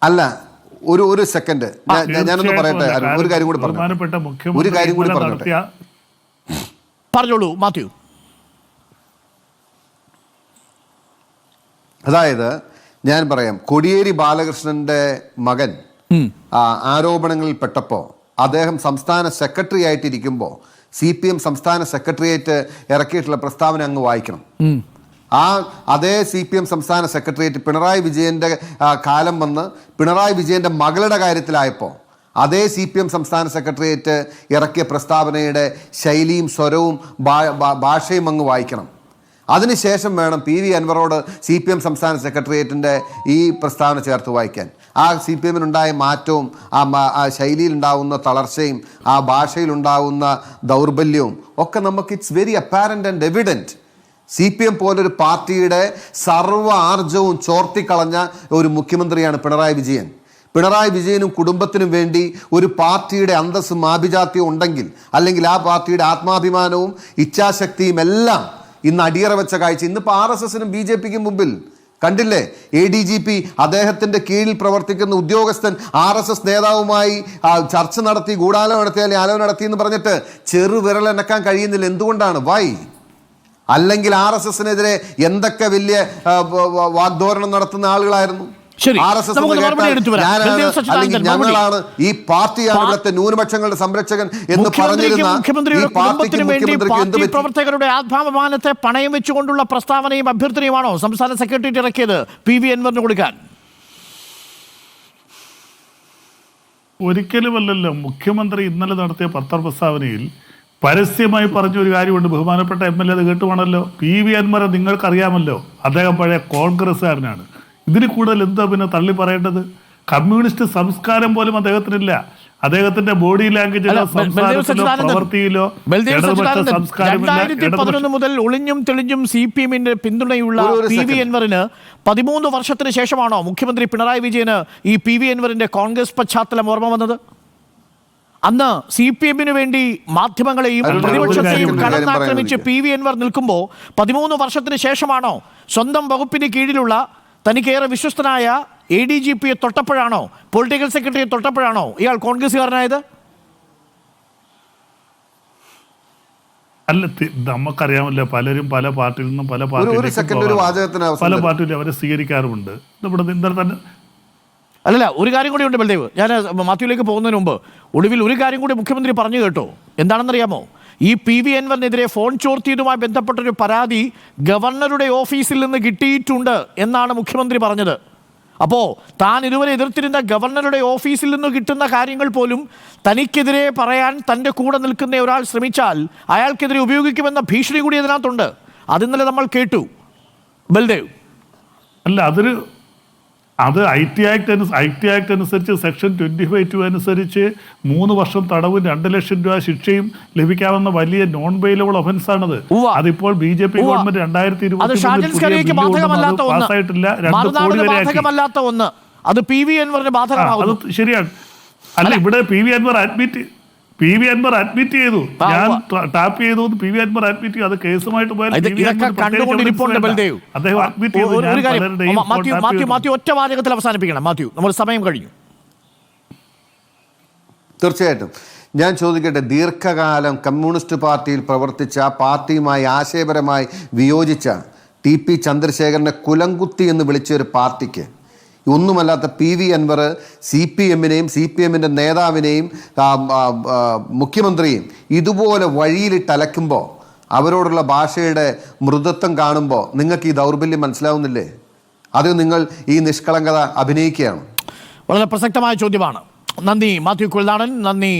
അല്ല, ഒരു സെക്കൻഡ് ഞാനൊന്ന് പറയട്ടെ. ഒരു കാര്യം കൂടി പറഞ്ഞോട്ടെ. പറഞ്ഞോളൂ മാത്യു. അതായത് ഞാൻ പറയാം, കോടിയേരി ബാലകൃഷ്ണന്റെ മകൻ ആരോപണങ്ങളിൽ പെട്ടപ്പോൾ അദ്ദേഹം സംസ്ഥാന സെക്രട്ടറി ആയിട്ടിരിക്കുമ്പോൾ CPM സംസ്ഥാന സെക്രട്ടേറിയറ്റ് ഇറക്കിയിട്ടുള്ള പ്രസ്താവന അങ്ങ് വായിക്കണം. അതേ CPM സംസ്ഥാന സെക്രട്ടേറിയറ്റ് പിണറായി വിജയന്റെ കാലം വന്ന് പിണറായി വിജയന്റെ മകളുടെ കാര്യത്തിലായപ്പോൾ അതേ CPM സംസ്ഥാന സെക്രട്ടേറിയറ്റ് ഇറക്കിയ പ്രസ്താവനയുടെ ശൈലിയും സ്വരവും ഭാഷയും അങ്ങ് വായിക്കണം. അതിനുശേഷം വേണം PV അൻവറോട് CPM സംസ്ഥാന സെക്രട്ടേറിയറ്റിൻ്റെ ഈ പ്രസ്താവന ചേർത്ത് വായിക്കാൻ. ആ CPMനുണ്ടായ മാറ്റവും ആ ശൈലിയിലുണ്ടാവുന്ന തളർച്ചയും ആ ഭാഷയിലുണ്ടാവുന്ന ദൗർബല്യവും ഒക്കെ നമുക്ക് it's very apparent and evident. CPM പോലൊരു പാർട്ടിയുടെ സർവ്വ ആർജവും ചോർത്തിക്കളഞ്ഞ ഒരു മുഖ്യമന്ത്രിയാണ് പിണറായി വിജയൻ. പിണറായി വിജയനും കുടുംബത്തിനും വേണ്ടി ഒരു പാർട്ടിയുടെ അന്തസ്സും ആഭിജാത്യവും ഉണ്ടെങ്കിൽ, അല്ലെങ്കിൽ ആ പാർട്ടിയുടെ ആത്മാഭിമാനവും ഇച്ഛാശക്തിയും എല്ലാം ഇന്ന് അടിയറ വെച്ച കാഴ്ച ഇന്നിപ്പോൾ RSSനും BJPക്കും മുമ്പിൽ കണ്ടില്ലേ. ADGP അദ്ദേഹത്തിന്റെ കീഴിൽ പ്രവർത്തിക്കുന്ന ഉദ്യോഗസ്ഥൻ RSS നേതാവുമായി ചർച്ച നടത്തി, ഗൂഢാലോചന നടത്തി, അല്ലെങ്കിൽ ആലോചന നടത്തി എന്ന് പറഞ്ഞിട്ട് ചെറുവിരലനക്കാൻ കഴിയുന്നില്ല. എന്തുകൊണ്ടാണ്? വൈ? അല്ലെങ്കിൽ RSSനെതിരെ എന്തൊക്കെ വലിയ വാഗ്ദോരണം നടത്തുന്ന ആളുകളായിരുന്നു. ഞങ്ങളാണ് ഈ പാർട്ടിയാണ് ഇവിടുത്തെ ന്യൂനപക്ഷങ്ങളുടെ സംരക്ഷകൻ എന്ന് പറഞ്ഞിരുന്ന പ്രവർത്തകരുടെ ആത്മാഭിമാനത്തെ പണയം വെച്ചുകൊണ്ടുള്ള പ്രസ്താവനയും അഭ്യർത്ഥനയുമാണോ സംസ്ഥാന സെക്രട്ടേറിയറ്റ് ഇറക്കിയത് PV അൻവറിന് കൊടുക്കാൻ? ഒരിക്കലുമല്ലല്ലോ. മുഖ്യമന്ത്രി ഇന്നലെ നടത്തിയ പത്രപ്രസ്താവനയിൽ പരസ്യമായി പറഞ്ഞൊരു കാര്യമുണ്ട്. ബഹുമാനപ്പെട്ട MLA അത് കേട്ടുവാണല്ലോ. PV അൻവറെ നിങ്ങൾക്കറിയാമല്ലോ, അദ്ദേഹം പഴയ കോൺഗ്രസ്സുകാരനാണ്. ഇതിന് കൂടുതൽ എന്താ പിന്നെ തള്ളി പറയേണ്ടത്? കമ്മ്യൂണിസ്റ്റ് സംസ്കാരം പോലും അദ്ദേഹത്തിനില്ല. അദ്ദേഹത്തിന്റെ ബോഡി ലാംഗ്വേജിലോ സംസാരത്തിലോ പ്രവൃത്തിയിലോ സംസ്കാരമില്ല. 2011 മുതൽ ഒളിഞ്ഞും തെളിഞ്ഞും CPMന്റെ പിന്തുണയുള്ള PV അൻവറിന് 13 വർഷത്തിന് ശേഷമാണോ മുഖ്യമന്ത്രി പിണറായി വിജയന് ഈ PV അൻവറിന്റെ കോൺഗ്രസ് പശ്ചാത്തലം ഓർമ്മ വന്നത്? അന്ന് CPMന് വേണ്ടി മാധ്യമങ്ങളെയും പ്രതിപക്ഷത്തെയും കടന്നാക്രമിച്ച് PV അൻവർ നിൽക്കുമ്പോൾ 13 വർഷത്തിന് ശേഷമാണോ സ്വന്തം വകുപ്പിന് കീഴിലുള്ള തനിക്കേറെ വിശ്വസ്തനായ ADGPയെ തൊട്ടപ്പോഴാണോ, പൊളിറ്റിക്കൽ സെക്രട്ടറിയെ തൊട്ടപ്പോഴാണോ ഇയാൾ കോൺഗ്രസ്സുകാരനായത്? അല്ല, നമുക്കറിയാമല്ലോ, പലരും പല പാർട്ടിയിൽ നിന്നും പല പാർട്ടിയിലും അവരെ സ്വീകരിക്കാറുമുണ്ട്. നമ്മുടെ ഇന്നലെ തന്നെ അല്ലല്ല, ഒരു കാര്യം കൂടി ഉണ്ട് ബൽദേവ്. ഞാൻ മാത്യുവിലേക്ക് പോകുന്നതിന് മുമ്പ് ഒടുവിൽ ഒരു കാര്യം കൂടി മുഖ്യമന്ത്രി പറഞ്ഞു കേട്ടോ. എന്താണെന്നറിയാമോ? ഈ PV അൻവറിനെതിരെ ഫോൺ ചോർത്തിയതുമായി ബന്ധപ്പെട്ടൊരു പരാതി ഗവർണറുടെ ഓഫീസിൽ നിന്ന് കിട്ടിയിട്ടുണ്ട് എന്നാണ് മുഖ്യമന്ത്രി പറഞ്ഞത്. അപ്പോൾ താൻ ഇതുവരെ എതിർത്തിരുന്ന ഗവർണറുടെ ഓഫീസിൽ നിന്ന് കിട്ടുന്ന കാര്യങ്ങൾ പോലും തനിക്കെതിരെ പറയാൻ തൻ്റെ കൂടെ നിൽക്കുന്ന ഒരാൾ ശ്രമിച്ചാൽ അയാൾക്കെതിരെ ഉപയോഗിക്കുമെന്ന ഭീഷണി കൂടി അതിനകത്തുണ്ട്. അതിന്നലെ നമ്മൾ കേട്ടു ബൽദേവ്. അല്ല, അത് IT ആക്ട് അനുസരിച്ച് സെക്ഷൻ 25(2) അനുസരിച്ച് 3 വർഷം തടവും 2 ലക്ഷം രൂപ ശിക്ഷയും ലഭിക്കാവുന്ന വലിയ നോൺ ബെയിലബിൾ ഒഫൻസാണത്. അതിപ്പോൾ BJP ഗവൺമെന്റ് 2020 പാസ്സായിട്ടില്ല. 2 കോടി വരെ അത് PV അൻവറിന് ബാധകമാകുന്നു. അത് ശരിയാണ്. അല്ല, ഇവിടെ PV അൻവർ അഡ്മിറ്റ് ചെയ്തു. ഞാൻ ടാപ്പ് ചെയ്തു, PV അൻവർ അഡ്മിറ്റ് ചെയ്തു. അത് കേസുമായിട്ട് പോയാൽ മാത്യു ഒറ്റ വാചകത്തിൽ അവസാനിപ്പിക്കണം. മാത്യു, നമ്മൾ സമയം കഴിഞ്ഞു. തീർച്ചയായിട്ടും ഞാൻ ചോദിക്കട്ടെ, ദീർഘകാലം കമ്മ്യൂണിസ്റ്റ് പാർട്ടിയിൽ പ്രവർത്തിച്ച, പാർട്ടിയുമായി ആശയപരമായി വിയോജിച്ച TP ചന്ദ്രശേഖരനെ കുലംകുത്തി എന്ന് വിളിച്ച ഒരു പാർട്ടിക്ക് ഒന്നുമല്ലാത്ത PV അൻവർ CPMനെയും CPMന്റെ നേതാവിനെയും മുഖ്യമന്ത്രിയും ഇതുപോലെ വഴിയിലിട്ടലക്കുമ്പോൾ, അവരോടുള്ള ഭാഷയുടെ മൃദുത്വം കാണുമ്പോൾ നിങ്ങൾക്ക് ഈ ദൗർബല്യം മനസ്സിലാവുന്നില്ലേ? അത് നിങ്ങൾ ഈ നിഷ്കളങ്കത അഭിനയിക്കുകയാണ്. വളരെ പ്രസക്തമായ ചോദ്യമാണ്. നന്ദി മാത്യു കുഴൽനാടൻ, നന്ദി